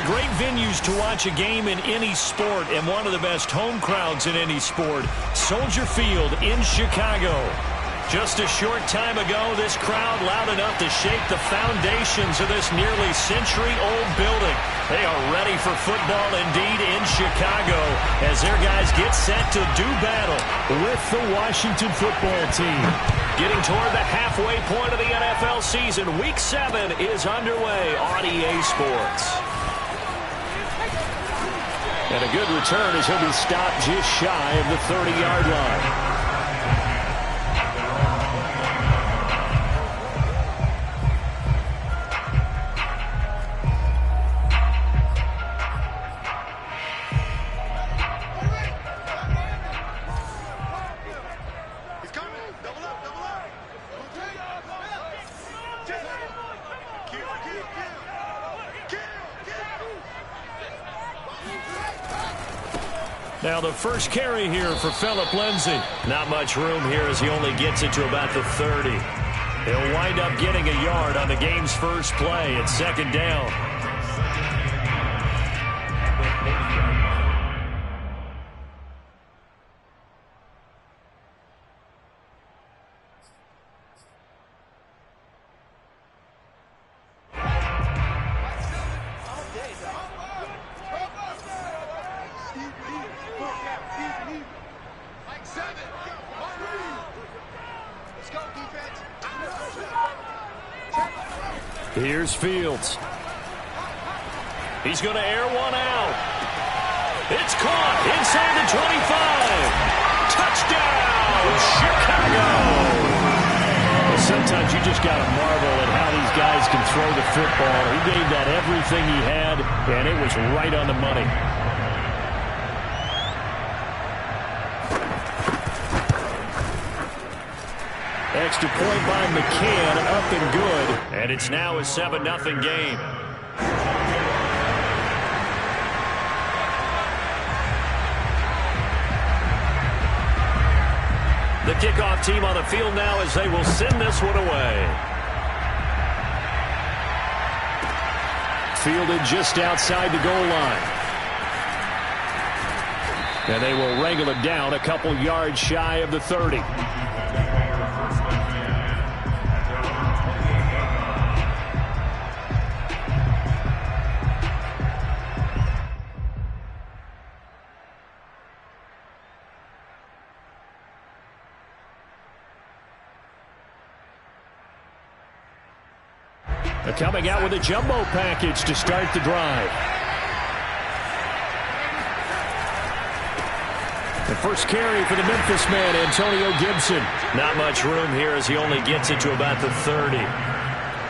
the great venues to watch a game in any sport and one of the best home crowds in any sport, Soldier Field in Chicago. Just a short time ago, this crowd loud enough to shake the foundations of this nearly century-old building. They are ready for football indeed in Chicago as their guys get set to do battle with the Washington football team. Getting toward the halfway point of the NFL season, Week 7 is underway on EA Sports. And a good return as he'll be stopped just shy of the 30-yard line. Now the first carry here for Phillip Lindsay. Not much room here as he only gets it to about the 30. He'll wind up getting a yard on the game's first play at second down. Here's Fields. He's going to air one out. It's caught inside the 25. Touchdown, Chicago. Well, sometimes you just got to marvel at how these guys can throw the football. He gave that everything he had, and it was right on the money. Extra point by McCann, up and good. And it's now a 7-0 game. The kickoff team on the field now as they will send this one away. Fielded just outside the goal line. And they will wrangle it down a couple yards shy of the 30. Coming out with a jumbo package to start the drive. The first carry for the Memphis man, Antonio Gibson. Not much room here as he only gets it to about the 30.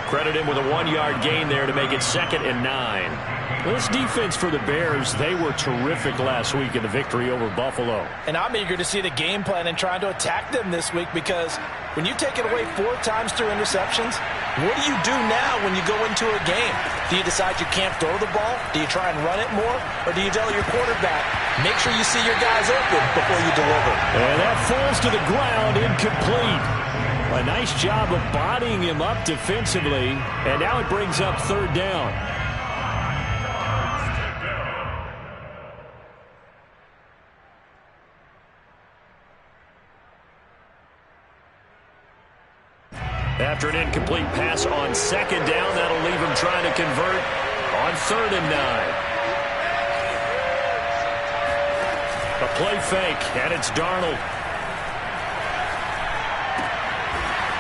Credit him with a 1-yard gain there to make it 2nd and 9. Well, this defense for the Bears, they were terrific last week in the victory over Buffalo. And I'm eager to see the game plan and trying to attack them this week because when you take it away 4 times through interceptions, what do you do now when you go into a game? Do you decide you can't throw the ball? Do you try and run it more? Or do you tell your quarterback, make sure you see your guys open before you deliver? And that falls to the ground incomplete. A nice job of bodying him up defensively. And now it brings up 3rd down. After an incomplete pass on 2nd down, that'll leave him trying to convert on 3rd and 9. A play fake, and it's Darnold.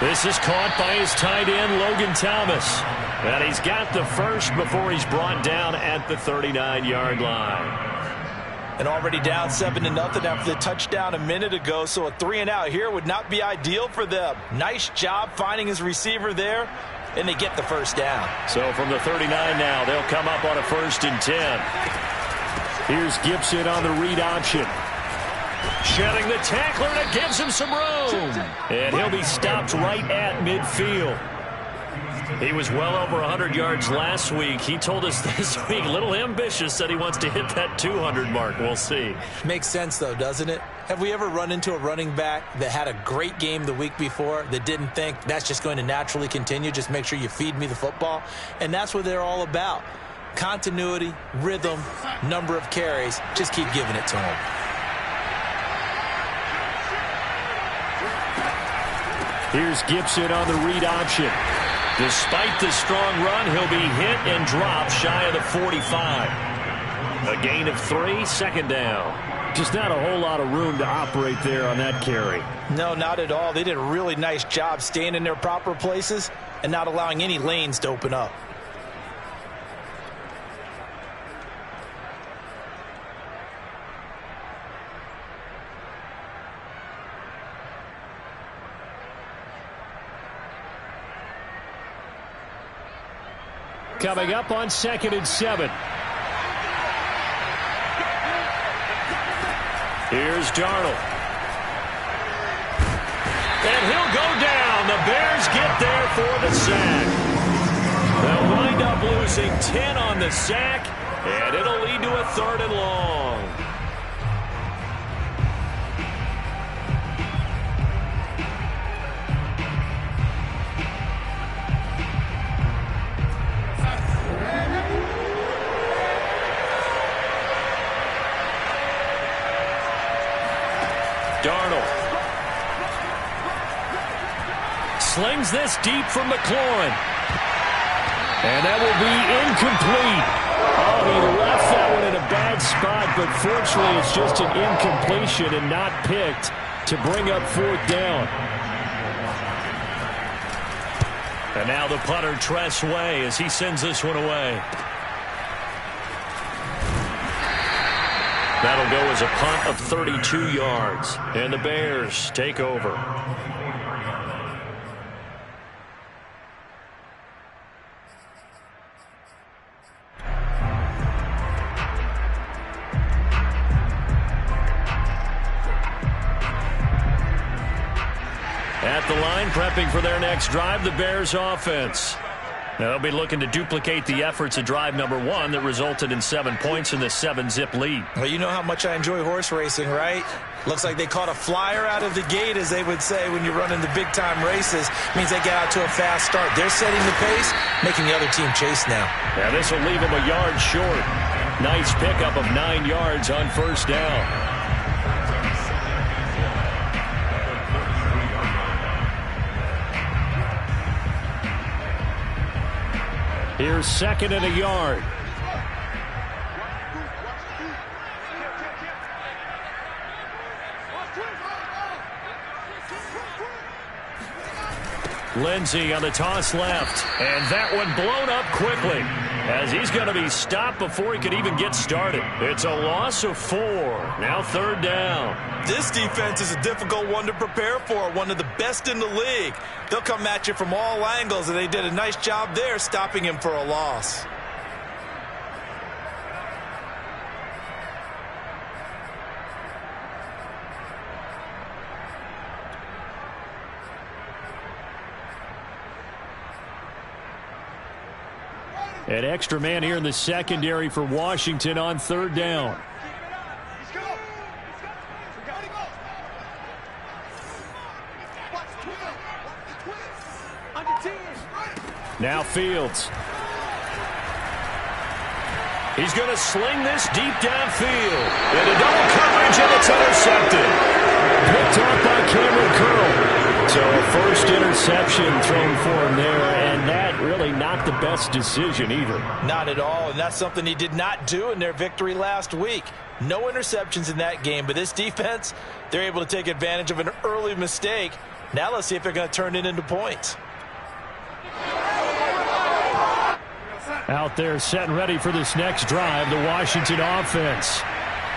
This is caught by his tight end, Logan Thomas. And he's got the first before he's brought down at the 39-yard line. And already down 7-0 after the touchdown a minute ago, so a 3-and-out here would not be ideal for them. Nice job finding his receiver there, and they get the first down. So from the 39 now, they'll come up on a 1st and 10. Here's Gibson on the read option. Shedding the tackler, and it gives him some room. And he'll be stopped right at midfield. He was well over 100 yards last week. He told us this week, a little ambitious, said he wants to hit that 200 mark. We'll see. Makes sense, though, doesn't it? Have we ever run into a running back that had a great game the week before that didn't think that's just going to naturally continue? Just make sure you feed me the football. And that's what they're all about. Continuity, rhythm, number of carries. Just keep giving it to him. Here's Gibson on the read option. Despite the strong run, he'll be hit and dropped shy of the 45. A gain of 3, second down. Just not a whole lot of room to operate there on that carry. No, not at all. They did a really nice job staying in their proper places and not allowing any lanes to open up. Coming up on 2nd and 7. Here's Darnold. And he'll go down. The Bears get there for the sack. They'll wind up losing 10 on the sack, and it'll lead to a 3rd and long. Darnold slings this deep from McLaurin. And that will be incomplete. Oh, he left that one in a bad spot, but fortunately it's just an incompletion and not picked to bring up 4th down. And now the punter, Tress Way, as he sends this one away. That'll go as a punt of 32 yards. And the Bears take over. At the line, prepping for their next drive, the Bears offense. Now, they'll be looking to duplicate the efforts of drive number 1 that resulted in 7 points in the 7-zip lead. Well, you know how much I enjoy horse racing, right? Looks like they caught a flyer out of the gate, as they would say when you're running the big-time races. Means they get out to a fast start. They're setting the pace, making the other team chase now. Yeah, this will leave them a yard short. Nice pickup of 9 yards on 1st down. Here's 2nd and a yard. Lindsey on the toss left. And that one blown up quickly, as he's going to be stopped before he could even get started. It's a loss of 4. Now 3rd down. This defense is a difficult one to prepare for, one of the best in the league. They'll come at you from all angles, and they did a nice job there stopping him for a loss. An extra man here in the secondary for Washington on 3rd down. Now Fields. He's going to sling this deep downfield. And a double coverage, and it's intercepted. Picked off by Cameron Curl. So a first interception thrown for him there, and that really not the best decision either. Not at all, and that's something he did not do in their victory last week. No interceptions in that game, but this defense, they're able to take advantage of an early mistake. Now let's see if they're going to turn it into points. Out there set and ready for this next drive, the Washington offense.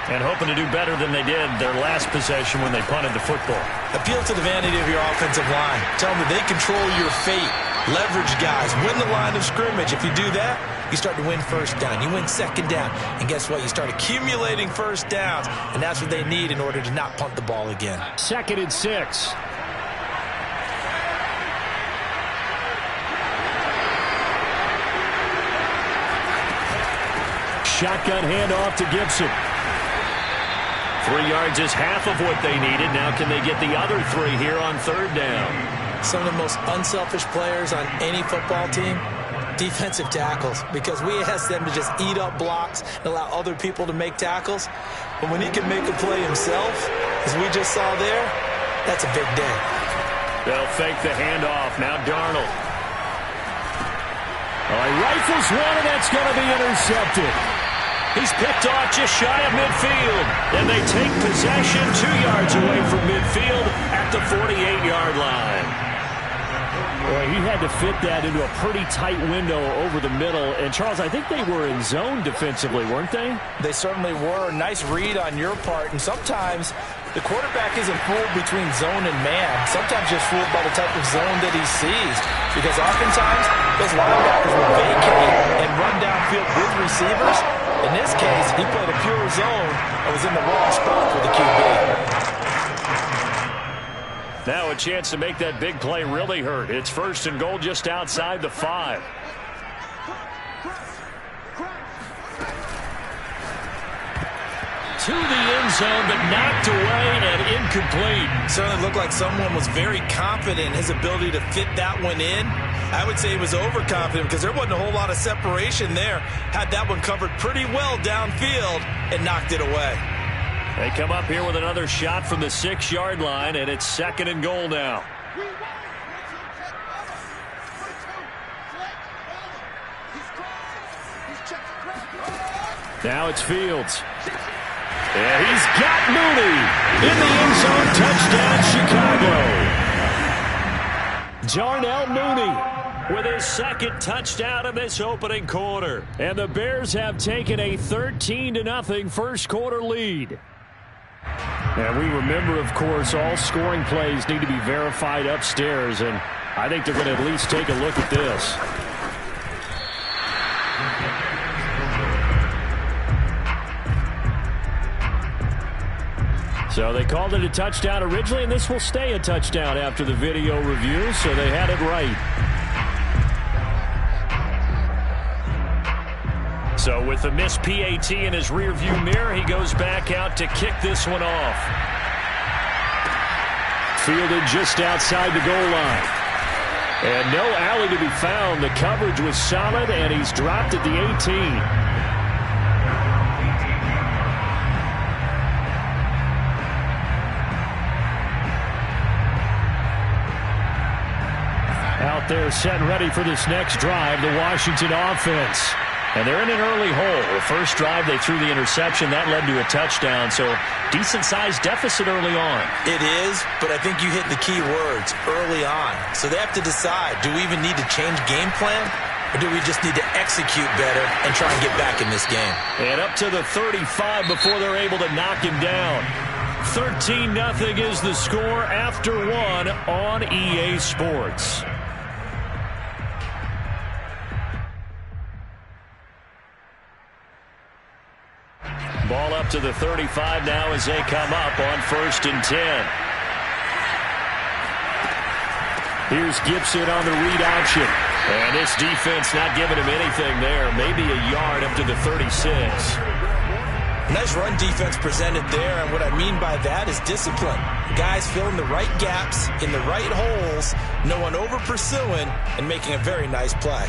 And hoping to do better than they did their last possession when they punted the football. Appeal to the vanity of your offensive line. Tell them that they control your fate. Leverage guys. Win the line of scrimmage. If you do that, you start to win 1st down. You win 2nd down. And guess what? You start accumulating 1st downs. And that's what they need in order to not punt the ball again. 2nd and 6. Shotgun handoff to Gibson. 3 yards is half of what they needed. Now can they get the other 3 here on 3rd down? Some of the most unselfish players on any football team, Defensive tackles, because we ask them to just eat up blocks and allow other people to make tackles. But when he can make a play himself, as we just saw there, that's a big day. They'll fake the handoff. Now Darnold. He rifles one, and that's going to be intercepted. He's picked off just shy of midfield. And they take possession 2 yards away from midfield at the 48-yard line. Boy, he had to fit that into a pretty tight window over the middle. And, Charles, I think they were in zone defensively, weren't they? They certainly were. Nice read on your part. And sometimes the quarterback isn't fooled between zone and man. Sometimes just fooled by the type of zone that he sees. Because oftentimes, those linebackers will vacate and run downfield with receivers. In this case, he played a pure zone and was in the wrong spot for the QB. Now a chance to make that big play really hurt. It's 1st and goal just outside the 5. To the end zone, but knocked away and incomplete. Certainly looked like someone was very confident in his ability to fit that one in. I would say he was overconfident because there wasn't a whole lot of separation there. Had that one covered pretty well downfield and knocked it away. They come up here with another shot from the 6-yard line, and it's 2nd and goal now. Now it's Fields. And he's got Mooney in the end zone. Touchdown, Chicago. Darnell Mooney with his 2nd touchdown in this opening quarter. And the Bears have taken a 13-0 first quarter lead. And we remember, of course, all scoring plays need to be verified upstairs, and I think they're going to at least take a look at this. So they called it a touchdown originally, and this will stay a touchdown after the video review, so they had it right. So with the missed PAT in his rearview mirror, he goes back out to kick this one off. Fielded just outside the goal line. And no alley to be found. The coverage was solid, and he's dropped at the 18. Out there set and ready for this next drive, the Washington offense. And they're in an early hole. The first drive, they threw the interception. That led to a touchdown, so decent-sized deficit early on. It is, but I think you hit the key words, early on. So they have to decide, do we even need to change game plan, or do we just need to execute better and try and get back in this game? And up to the 35 before they're able to knock him down. 13-0 is the score after 1 on EA Sports. Ball up to the 35 now as they come up on 1st and 10. Here's Gibson on the read option. And this defense not giving him anything there. Maybe a yard up to the 36. Nice run defense presented there, and what I mean by that is discipline. Guys filling the right gaps in the right holes, no one over pursuing, and making a very nice play.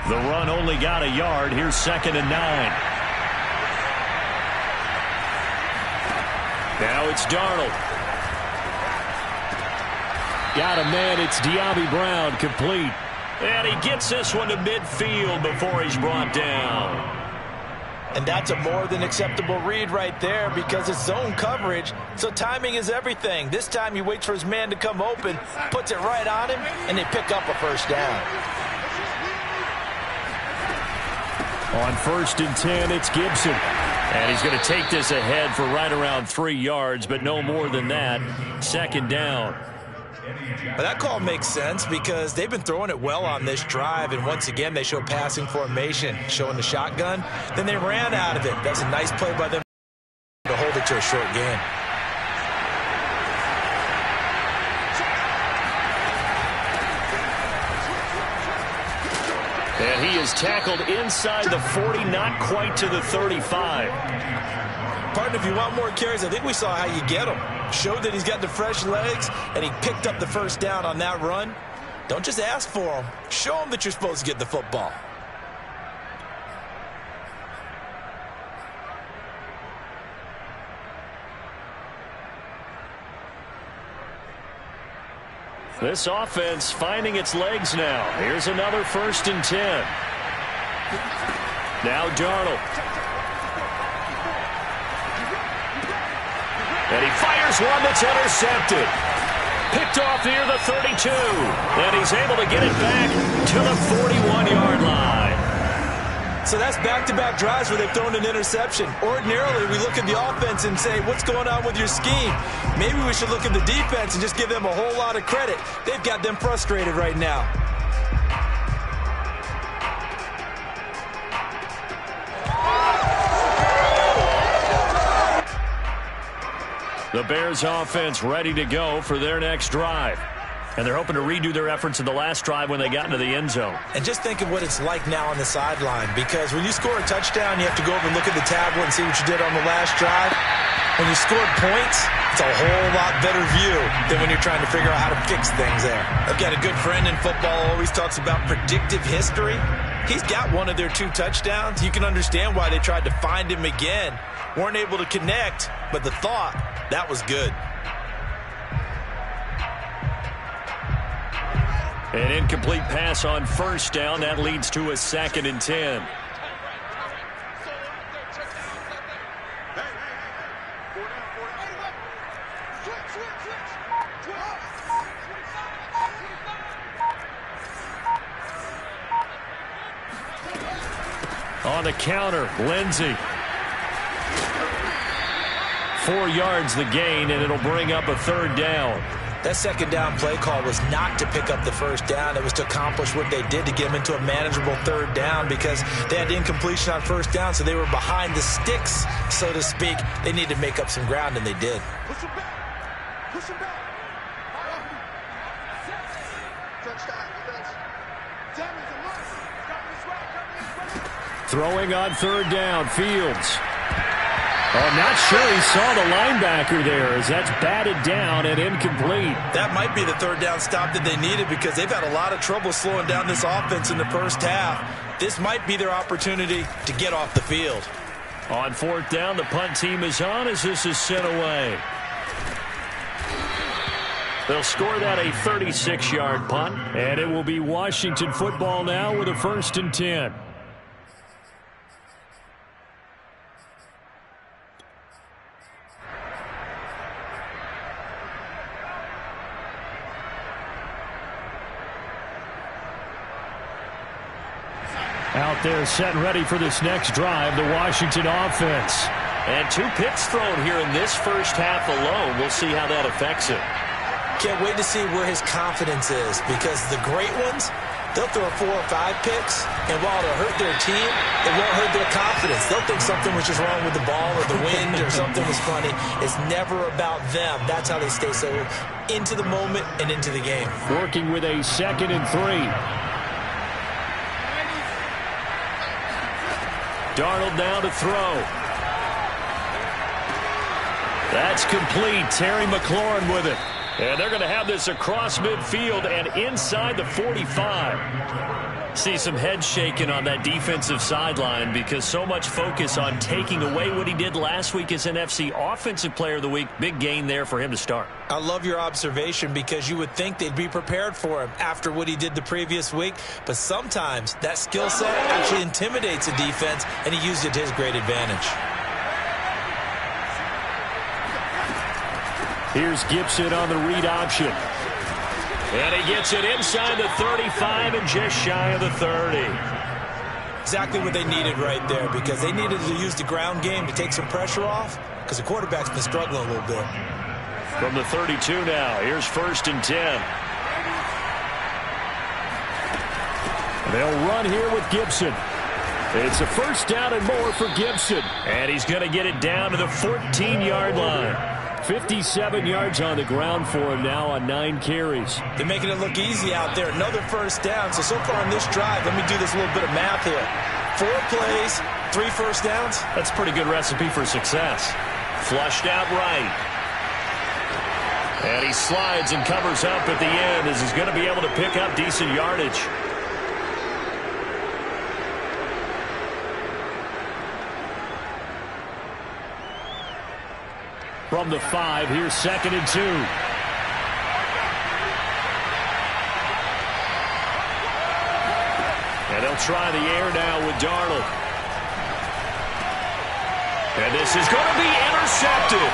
The run only got a yard. Here's 2nd and 9. Now it's Darnold. Got a man. It's De'Ami Brown, complete. And he gets this one to midfield before he's brought down. And that's a more than acceptable read right there because it's zone coverage, so timing is everything. This time he waits for his man to come open, puts it right on him, and they pick up a first down. On 1st and 10, it's Gibson. And he's going to take this ahead for right around 3 yards, but no more than that. 2nd down. But that call makes sense because they've been throwing it well on this drive, and once again they show passing formation, showing the shotgun. Then they ran out of it. That's a nice play by them to hold it to a short gain. And he He is tackled inside the 40, not quite to the 35. Partner, if you want more carries, I think we saw how you get them. Showed that he's got the fresh legs, and he picked up the first down on that run. Don't just ask for them. Show them that you're supposed to get the football. This offense finding its legs now. Here's another 1st and 10. Now Darnold. And he fires one that's intercepted. Picked off near the 32. And he's able to get it back to the 41-yard line. So that's back-to-back drives where they've thrown an interception. Ordinarily, we look at the offense and say, what's going on with your scheme? Maybe we should look at the defense and just give them a whole lot of credit. They've got them frustrated right now. The Bears offense ready to go for their next drive. And they're hoping to redo their efforts in the last drive when they got into the end zone. And just think of what it's like now on the sideline, because when you score a touchdown, you have to go over and look at the tablet and see what you did on the last drive. When you scored points, it's a whole lot better view than when you're trying to figure out how to fix things there. I've got a good friend in football who always talks about predictive history. He's got one of their 2 touchdowns. You can understand why they tried to find him again. Weren't able to connect, but the thought, that was good. An incomplete pass on 1st down. That leads to a 2nd and 10. On the counter, Lindsey. 4 yards the gain, and it'll bring up a 3rd down. That 2nd down play call was not to pick up the 1st down. It was to accomplish what they did to get them into a manageable 3rd down, because they had incompletion on 1st down, so they were behind the sticks, so to speak. They needed to make up some ground, and they did. Push him back. Push him back. Touchdown. Throwing on 3rd down, Fields. I'm not sure he saw the linebacker there, as that's batted down and incomplete. That might be the 3rd down stop that they needed, because they've had a lot of trouble slowing down this offense in the first half. This might be their opportunity to get off the field. On 4th down, the punt team is on as this is sent away. They'll score that a 36-yard punt, and it will be Washington football now with a 1st and 10. Out there set and ready for this next drive, the Washington offense. And 2 picks thrown here in this first half alone. We'll see how that affects him. Can't wait to see where his confidence is, because the great ones, they'll throw 4 or 5 picks, and while it'll hurt their team, it won't hurt their confidence. They'll think something was just wrong with the ball or the wind or something was funny. It's never about them. That's how they stay so into the moment and into the game. Working with a 2nd and 3. Darnold now to throw. That's complete. Terry McLaurin with it. And they're going to have this across midfield and inside the 45. See some head shaking on that defensive sideline, because so much focus on taking away what he did last week as NFC Offensive Player of the Week. Big gain there for him to start. I love your observation, because you would think they'd be prepared for him after what he did the previous week. But sometimes that skill set actually intimidates a defense, and he used it to his great advantage. Here's Gibson on the read option. And he gets it inside the 35 and just shy of the 30. Exactly what they needed right there, because they needed to use the ground game to take some pressure off, because the quarterback's been struggling a little bit. From the 32 now, here's 1st and 10. They'll run here with Gibson. It's a 1st down and more for Gibson. And he's going to get it down to the 14-yard line. 57 yards on the ground for him now on 9 carries. They're making it look easy out there. Another first down. So far on this drive, let me do this little bit of math here. 4 plays, 3 first downs. That's a pretty good recipe for success. Flushed out right. And he slides and covers up at the end as he's going to be able to pick up decent yardage. From the 5, here's 2nd and 2. And they'll try the air now with Darnold. And this is going to be intercepted.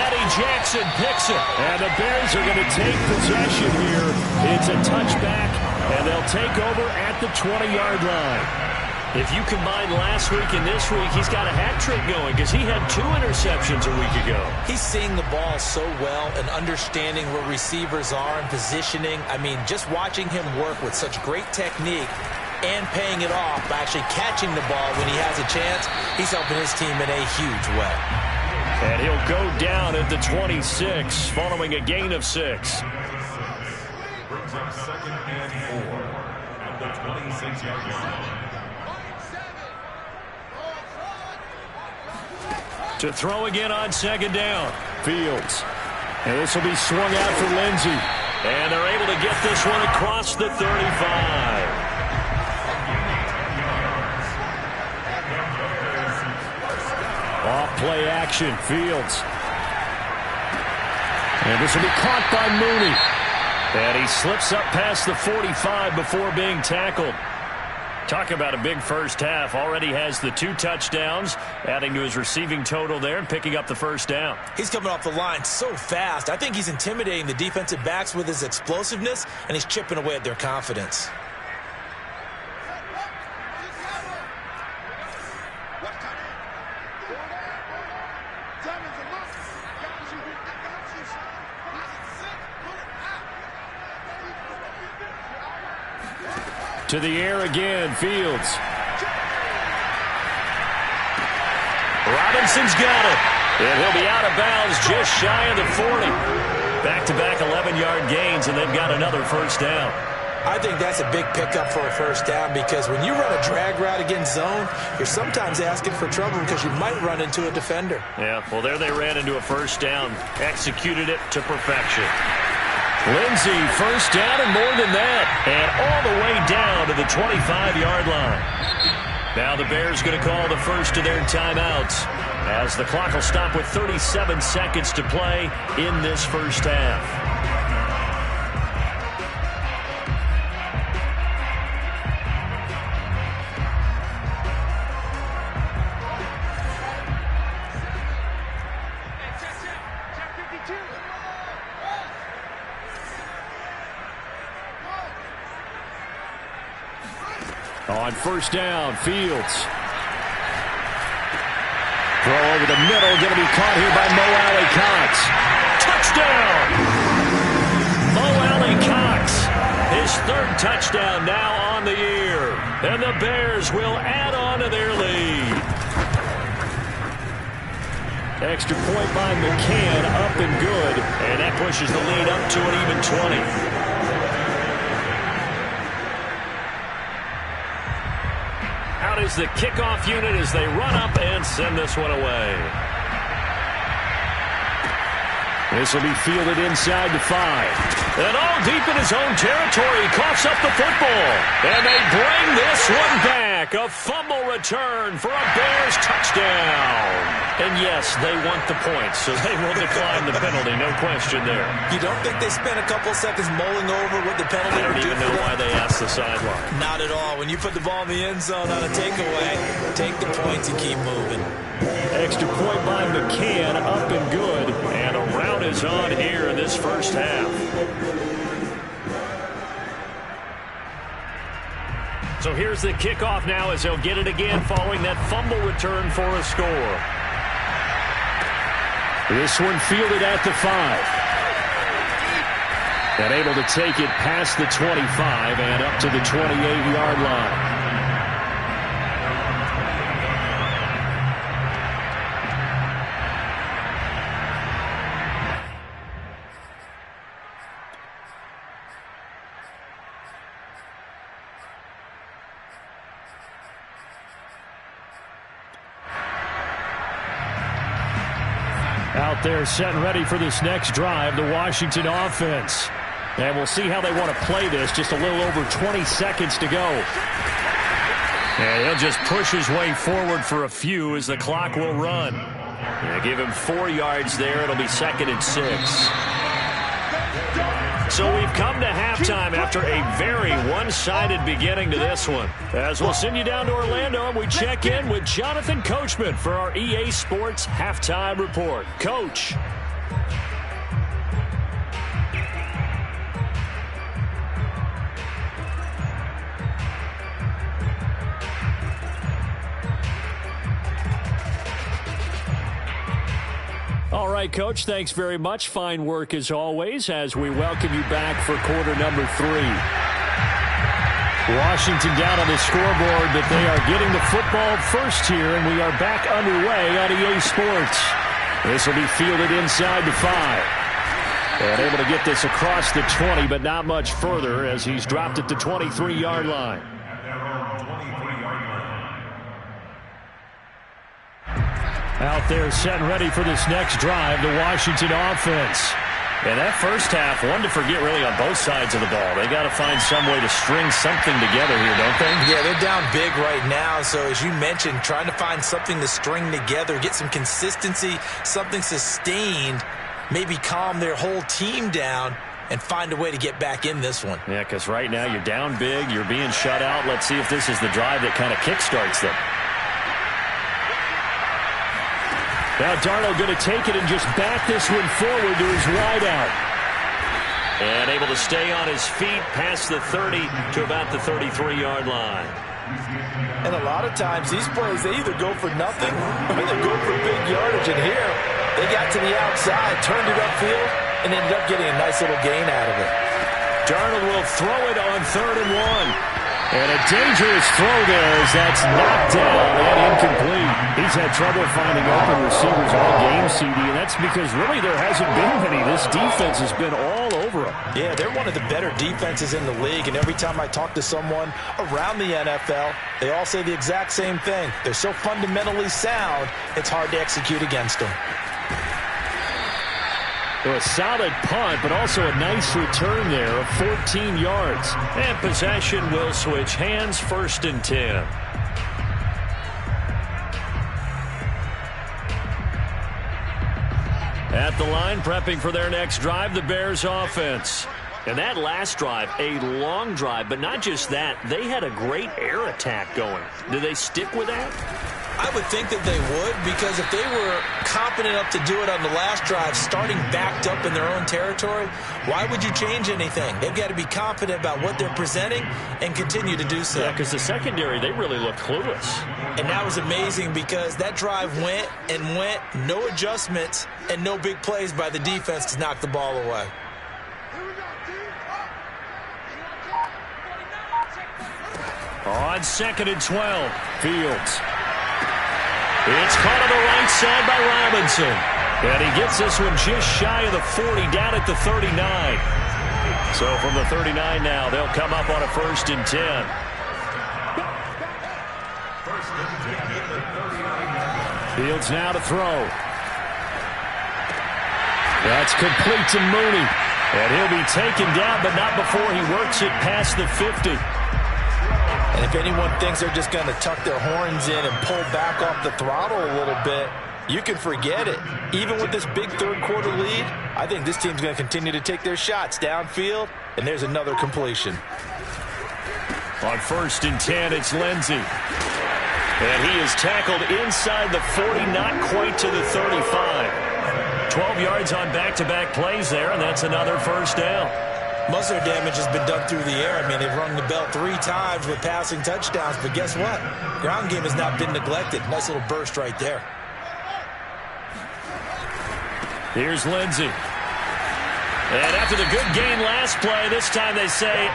Eddie Jackson picks it. And the Bears are going to take possession here. It's a touchback, and they'll take over at the 20-yard line. If you combine last week and this week, he's got a hat trick going because he had 2 interceptions a week ago. He's seeing the ball so well and understanding where receivers are and positioning. I mean, just watching him work with such great technique and paying it off by actually catching the ball when he has a chance, he's helping his team in a huge way. And he'll go down at the 26 following a gain of 6. Brings up 2nd and 4 at the 26-yard line. To throw again on 2nd down. Fields. And this will be swung out for Lindsey. And they're able to get this one across the 35. Off play action. Fields. And this will be caught by Mooney. And he slips up past the 45 before being tackled. Talk about a big first half. Already has the 2 touchdowns, adding to his receiving total there and picking up the first down. He's coming off the line so fast. I think he's intimidating the defensive backs with his explosiveness, and he's chipping away at their confidence. To the air again, Fields. Robinson's got it. And he'll be out of bounds just shy of the 40. Back-to-back 11-yard gains, and they've got another first down. I think that's a big pickup for a first down because when you run a drag route against zone, you're sometimes asking for trouble because you might run into a defender. Yeah, well, there they ran into a first down. Executed it to perfection. Lindsey, first down and more than that. And all the way down to the 25-yard line. Now the Bears going to call the first of their timeouts as the clock will stop with 37 seconds to play in this first half. On first down, Fields. Throw over the middle, going to be caught here by Mo Alley-Cox. Touchdown! Mo Alley-Cox, his 3rd touchdown now on the year. And the Bears will add on to their lead. Extra point by McCann, up and good. And that pushes the lead up to an even 20. Out is the kickoff unit as they run up and send this one away. This will be fielded inside the 5. And all deep in his own territory, coughs up the football. And they bring this one back. A fumble return for a Bears touchdown. And yes, they want the points, so they will decline the penalty, no question there. You don't think they spent a couple seconds mulling over what the penalty I would don't do even know why they asked the sideline. Not at all. When you put the ball in the end zone on a takeaway, take the points and keep moving. Extra point by McCann, up and good. And a rout is on here in this first half. So here's the kickoff now as they'll get it again following that fumble return for a score. This one fielded at the 5. And able to take it past the 25 and up to the 28-yard line. Out there setting ready for this next drive, the Washington offense. And we'll see how they want to play this. Just a little over 20 seconds to go. And he'll just push his way forward for a few as the clock will run. Yeah, give him 4 yards there. It'll be 2nd and 6. So we've come to halftime after a very one-sided beginning to this one. As we'll send you down to Orlando, and we check in with Jonathan Coachman for our EA Sports Halftime Report. Coach. All right, Coach, thanks very much. Fine work as always as we welcome you back for quarter number 3. Washington down on the scoreboard, but they are getting the football first here, and we are back underway on EA Sports. This will be fielded inside the 5. And able to get this across the 20, but not much further as he's dropped at the 23-yard line. Out there set and ready for this next drive, the Washington offense. And that first half, one to forget really on both sides of the ball. They got to find some way to string something together here, don't they? Yeah, they're down big right now. So as you mentioned, trying to find something to string together, get some consistency, something sustained, maybe calm their whole team down and find a way to get back in this one. Yeah, because right now you're down big, you're being shut out. Let's see if this is the drive that kind of kickstarts them. Now Darnold going to take it and just back this one forward to his wideout. And able to stay on his feet past the 30 to about the 33-yard line. And a lot of times these plays, they either go for nothing or they go for big yardage. And here, they got to the outside, turned it upfield, and ended up getting a nice little gain out of it. Darnold will throw it on 3rd and 1. And a dangerous throw there as that's knocked down and incomplete. He's had trouble finding open receivers all game, CD, and that's because really there hasn't been many. This defense has been all over them. Yeah, they're one of the better defenses in the league, and every time I talk to someone around the NFL, they all say the exact same thing. They're so fundamentally sound, it's hard to execute against them. So a solid punt, but also a nice return there of 14 yards. And possession will switch hands, 1st and 10. At the line, prepping for their next drive, the Bears offense. And that last drive, a long drive, but not just that, they had a great air attack going. Do they stick with that? I would think that they would, because if they were confident enough to do it on the last drive, starting backed up in their own territory, why would you change anything? They've got to be confident about what they're presenting and continue to do so. Yeah, because the secondary, they really look clueless. And that was amazing because that drive went and went, no adjustments and no big plays by the defense to knock the ball away. On 2nd and 12, Fields. It's caught on the right side by Robinson. And he gets this one just shy of the 40, down at the 39. So from the 39 now, they'll come up on a 1st and 10. Fields now to throw. That's complete to Mooney. And he'll be taken down, but not before he works it past the 50. And if anyone thinks they're just going to tuck their horns in and pull back off the throttle a little bit, you can forget it. Even with this big third-quarter lead, I think this team's going to continue to take their shots downfield, and there's another completion. On 1st and 10, it's Lindsey. And he is tackled inside the 40, not quite to the 35. 12 yards on back-to-back plays there, and that's another 1st down. Most of their damage has been done through the air. I mean, they've rung the bell 3 times with passing touchdowns, but guess what? Ground game has not been neglected. Nice little burst right there. Here's Lindsey. And after the good gain last play, this time they say,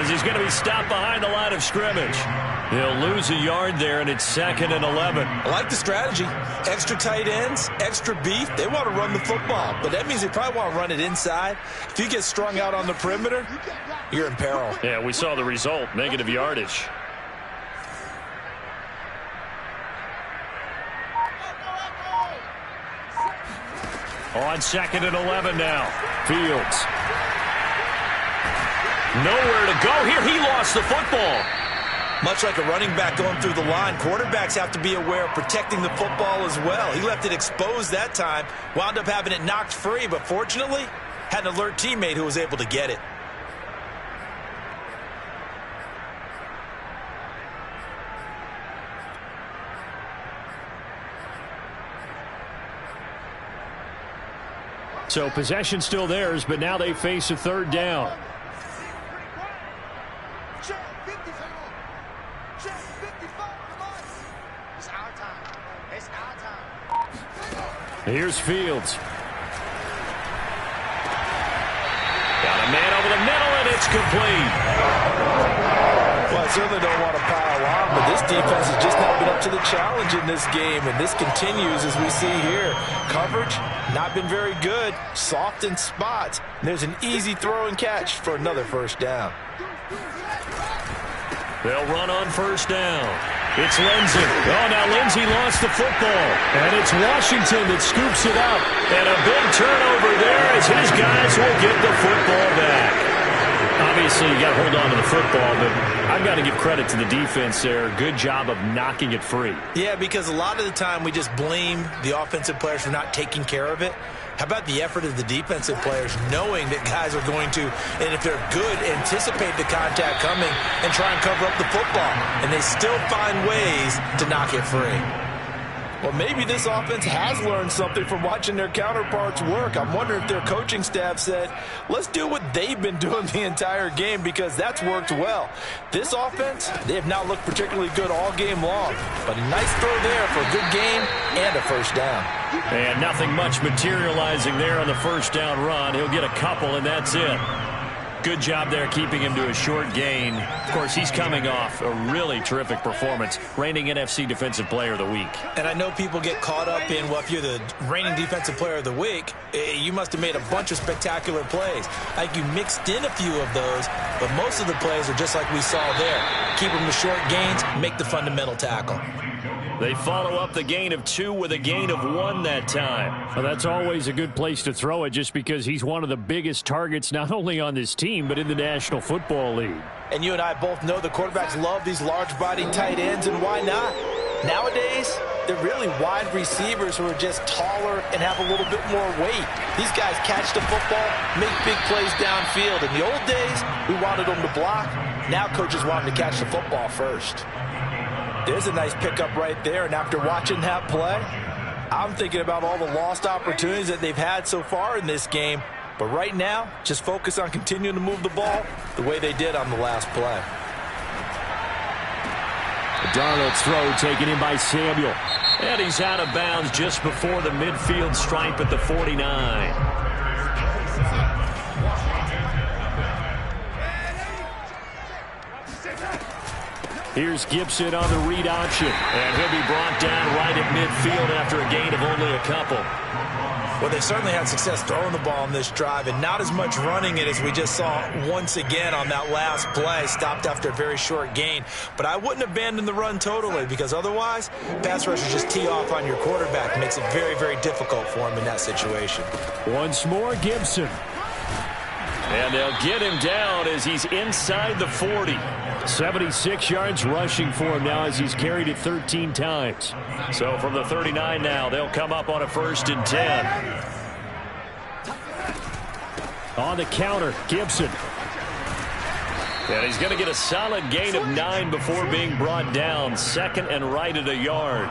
as he's going to be stopped behind the line of scrimmage. He'll lose a yard there, and it's 2nd and 11. I like the strategy. Extra tight ends, extra beef. They want to run the football, but that means they probably want to run it inside. If you get strung out on the perimeter, you're in peril. Yeah, we saw the result, negative yardage. On 2nd and 11 now. Fields. Nowhere to go here. He lost the football. Much like a running back going through the line, quarterbacks have to be aware of protecting the football as well. He left it exposed that time, wound up having it knocked free, but fortunately, had an alert teammate who was able to get it. So possession still theirs, but now they face a 3rd down. Here's Fields. Got a man over the middle, and it's complete. Well, I certainly don't want to pile on, but this defense has just not been up to the challenge in this game, and this continues as we see here. Coverage, not been very good. Soft in spots. And there's an easy throw and catch for another 1st down. They'll run on 1st down. It's Lindsey. Oh, now Lindsey lost the football. And it's Washington that scoops it up. And a big turnover there as his guys will get the football back. Obviously, you got to hold on to the football, but I've got to give credit to the defense there. Good job of knocking it free. Yeah, because a lot of the time we just blame the offensive players for not taking care of it. How about the effort of the defensive players knowing that guys are going to, and if they're good, anticipate the contact coming and try and cover up the football. And they still find ways to knock it free. Well, maybe this offense has learned something from watching their counterparts work. I'm wondering if their coaching staff said, let's do what they've been doing the entire game, because that's worked well. This offense, they have not looked particularly good all game long. But a nice throw there for a good gain and a 1st down. And nothing much materializing there on the 1st down run. He'll get a couple, and that's it. Good job there keeping him to a short gain. Of course, he's coming off a really terrific performance, reigning NFC Defensive Player of the Week. And I know people get caught up in, well, if you're the reigning Defensive Player of the Week, you must have made a bunch of spectacular plays. I think you mixed in a few of those, but most of the plays are just like we saw there. Keep them to short gains, make the fundamental tackle. They follow up the gain of 2 with a gain of 1 that time. Well, that's always a good place to throw it, just because he's one of the biggest targets not only on this team but in the National Football League. And you and I both know the quarterbacks love these large-bodied tight ends, and why not? Nowadays, they're really wide receivers who are just taller and have a little bit more weight. These guys catch the football, make big plays downfield. In the old days, we wanted them to block. Now coaches want them to catch the football first. There's a nice pickup right there, and after watching that play, I'm thinking about all the lost opportunities that they've had so far in this game. But right now, just focus on continuing to move the ball the way they did on the last play. Darnold's throw taken in by Samuel. And he's out of bounds just before the midfield stripe at the 49. Here's Gibson on the read option. And he'll be brought down right at midfield after a gain of only a couple. Well, they certainly had success throwing the ball on this drive, and not as much running it as we just saw once again on that last play. Stopped after a very short gain. But I wouldn't abandon the run totally, because otherwise, pass rushers just tee off on your quarterback. Makes it very, very difficult for him in that situation. Once more, Gibson. And they'll get him down as he's inside the 40. 76 yards rushing for him now as he's carried it 13 times. So from the 39 now, they'll come up on a 1st and 10. On the counter, Gibson. And he's going to get a solid gain of 9 before being brought down. 2nd and right at a yard.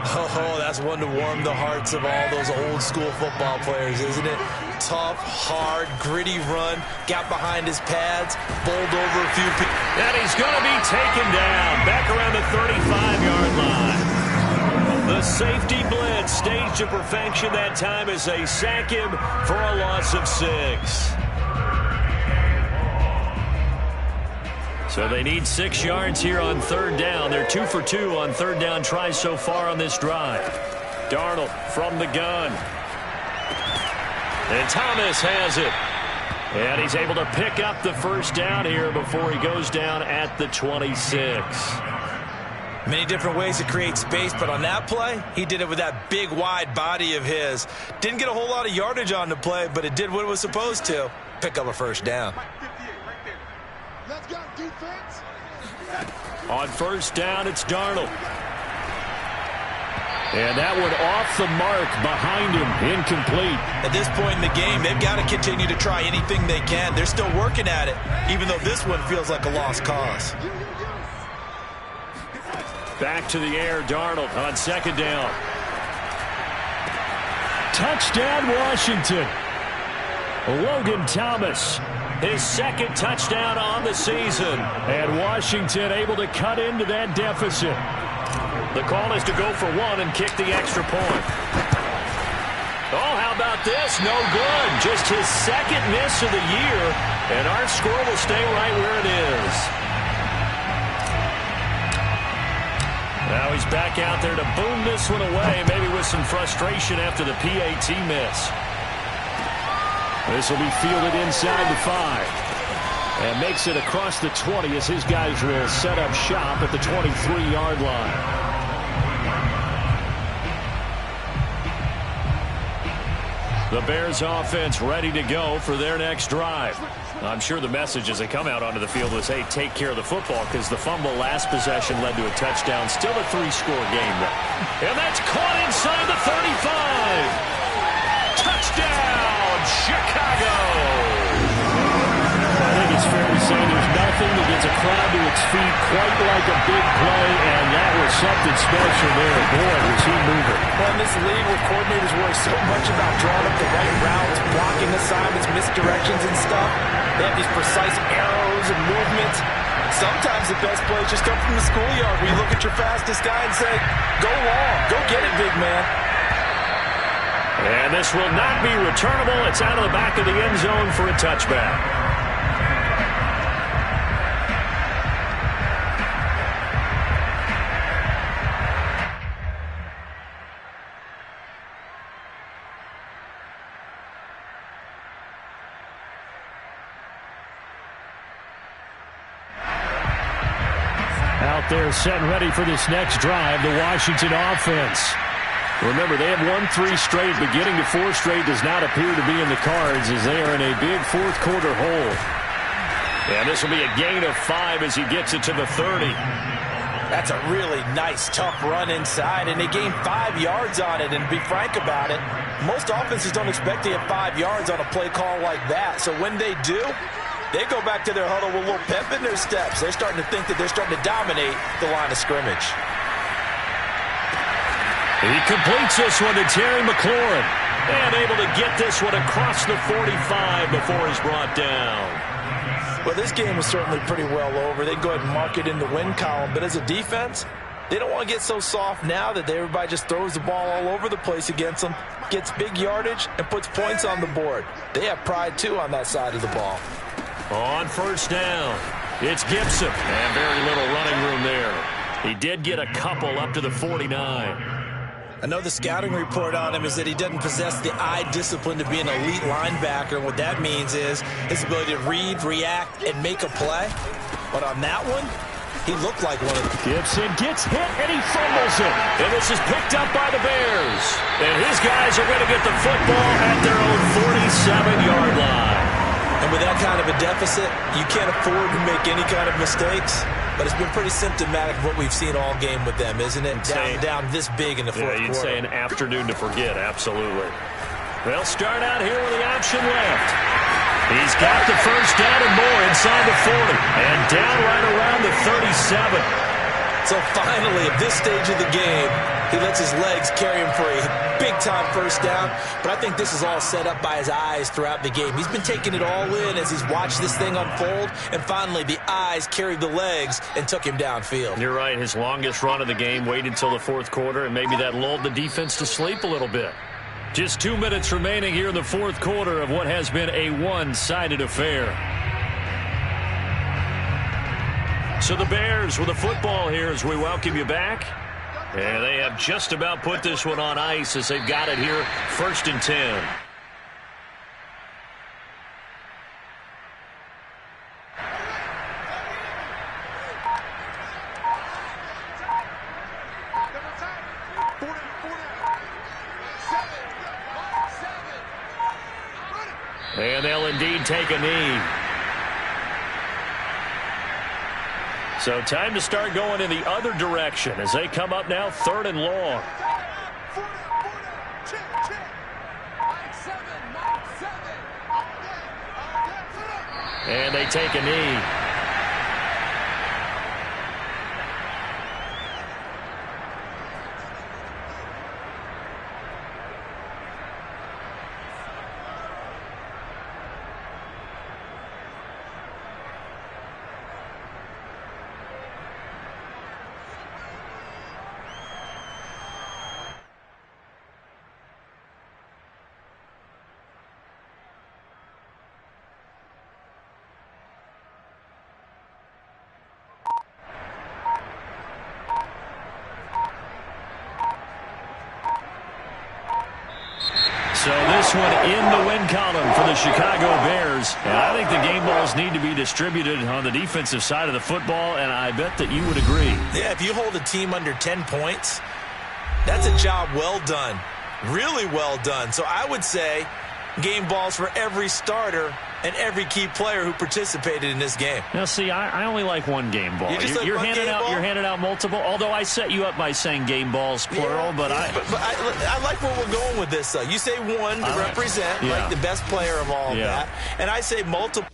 Oh, that's one to warm the hearts of all those old school football players, isn't it? Tough, hard, gritty run, got behind his pads, bowled over a few people. And he's going to be taken down back around the 35-yard line. The safety blitz staged to perfection that time as they sack him for a loss of 6. So they need 6 yards here on 3rd down. They're 2 for 2 on 3rd down tries so far on this drive. Darnold from the gun. And Thomas has it. And he's able to pick up the 1st down here before he goes down at the 26. Many different ways to create space, but on that play, he did it with that big, wide body of his. Didn't get a whole lot of yardage on the play, but it did what it was supposed to. Pick up a first down. Let's go, defense. On first down, it's Darnold. And that one off the mark behind him, incomplete. At this point in the game, they've got to continue to try anything they can. They're still working at it, even though this one feels like a lost cause. Back to the air, Darnold on second down. Touchdown, Washington. Logan Thomas, his second touchdown on the season. And Washington able to cut into that deficit. The call is to go for one and kick the extra point. Oh, how about this? No good. Just his second miss of the year. And our score will stay right where it is. Now he's back out there to boom this one away, maybe with some frustration after the PAT miss. This will be fielded inside the 5. And makes it across the 20 as his guys will set up shop at the 23-yard line. The Bears offense ready to go for their next drive. I'm sure the message as they come out onto the field was, hey, take care of the football, because the fumble last possession led to a touchdown. Still a 3-score game, though. And that's caught inside the 35. Touchdown, Chicago. I think it's fair to say there's nothing that gets a crowd to its feet quite like a big play, and that was something special there. Boy, was he moving. Well, in this league where coordinators worry so much about drawing up the right routes, blocking assignments, misdirections and stuff, they have these precise arrows and movements. Sometimes the best plays just come from the schoolyard where you look at your fastest guy and say, go long, go get it, big man. And this will not be returnable. It's out of the back of the end zone for a touchback. Out there set and ready for this next drive, the Washington offense. Remember, they have won 3 straight, but getting to 4 straight does not appear to be in the cards as they are in a big fourth-quarter hole. And this will be a gain of 5 as he gets it to the 30. That's a really nice, tough run inside, and they gained 5 yards on it. And to be frank about it, most offenses don't expect to get 5 yards on a play call like that. So when they do, they go back to their huddle with a little pep in their steps. They're starting to think that they're starting to dominate the line of scrimmage. He completes this one to Terry McLaurin. And able to get this one across the 45 before he's brought down. Well, this game is certainly pretty well over. They can go ahead and mark it in the win column. But as a defense, they don't want to get so soft now that everybody just throws the ball all over the place against them, gets big yardage, and puts points on the board. They have pride, too, on that side of the ball. On first down, it's Gibson. And very little running room there. He did get a couple up to the 49. I know the scouting report on him is that he doesn't possess the eye discipline to be an elite linebacker. What that means is his ability to read, react, and make a play. But on that one, he looked like one of them. Gibson gets hit, and he fumbles it. And this is picked up by the Bears. And his guys are going to get the football at their own 47-yard line. And with that kind of a deficit, you can't afford to make any kind of mistakes. But it's been pretty symptomatic of what we've seen all game with them, isn't it? Down this big in the fourth quarter. You'd say an afternoon to forget, absolutely. They'll start out here with the option left. He's got the first down and more inside the 40. And down right around the 37. So finally, at this stage of the game, he lets his legs carry him for a big-time first down. But I think this is all set up by his eyes throughout the game. He's been taking it all in as he's watched this thing unfold. And finally, the eyes carried the legs and took him downfield. You're right. His longest run of the game waited until the fourth quarter, and maybe that lulled the defense to sleep a little bit. Just 2 minutes remaining here in the fourth quarter of what has been a one-sided affair. So the Bears with the football here as we welcome you back. And they have just about put this one on ice as they've got it here, 1st and 10. indeed take a knee. So time to start going in the other direction as they come up now 3rd and long. And they take a knee. So this one in the win column for the Chicago Bears. And I think the game balls need to be distributed on the defensive side of the football, and I bet that you would agree. Yeah, if you hold a team under 10 points, that's a job well done. Really well done. So I would say game balls for every starter and every key player who participated in this game. Now, see, I only like one game ball. You're handing out multiple, although I set you up by saying game balls, plural. But I like where we're going with this, though. You say one to represent, like the best player of all of that. And I say multiple.